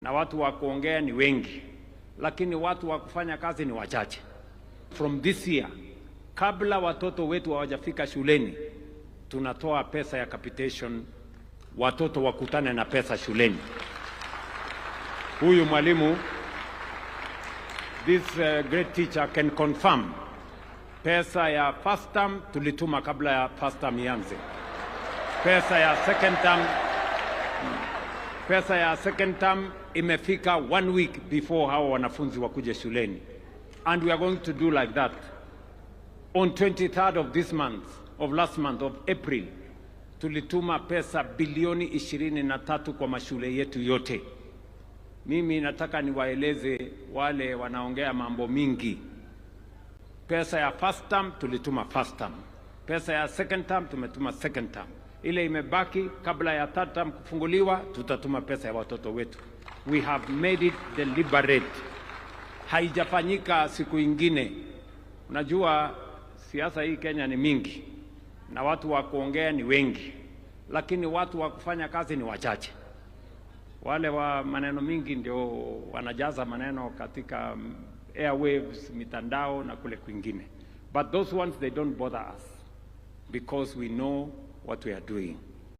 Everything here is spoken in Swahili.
na watu wa kuongea ni wengi, lakini watu wa kufanya kazi ni wachache. From this year, kabla watoto wetu hawajafika shuleni, tunatoa pesa ya capitation, watoto wakutane na pesa shuleni. Huyu mwalimu, this great teacher can confirm, pesa ya first term tulituma kabla ya first term ianze. Pesa ya second term imefika 1 week before hao wanafunzi wakuje shuleni. And we are going to do like that. On 23rd of this month, of last month, of April, tulituma pesa bilioni 23 kwa mashule yetu yote. Mimi nataka niwaeleze wale wanaongea mambo mingi. Pesa ya first term tulituma first term. Pesa ya second term tumetuma second term. Ile imebaki kabla ya third term kufunguliwa, tutatuma pesa ya watoto wetu. We have made it deliberate. Haijafanyika siku ingine. Unajua siasa hii Kenya ni mingi na watu wa kuongea ni wengi, lakini watu wa kufanya kazi ni wachache. Wale wa maneno mingi ndio wanajaza maneno katika airwaves, mitandao na kule kwingine. But those ones, they don't bother us because we know what we are doing.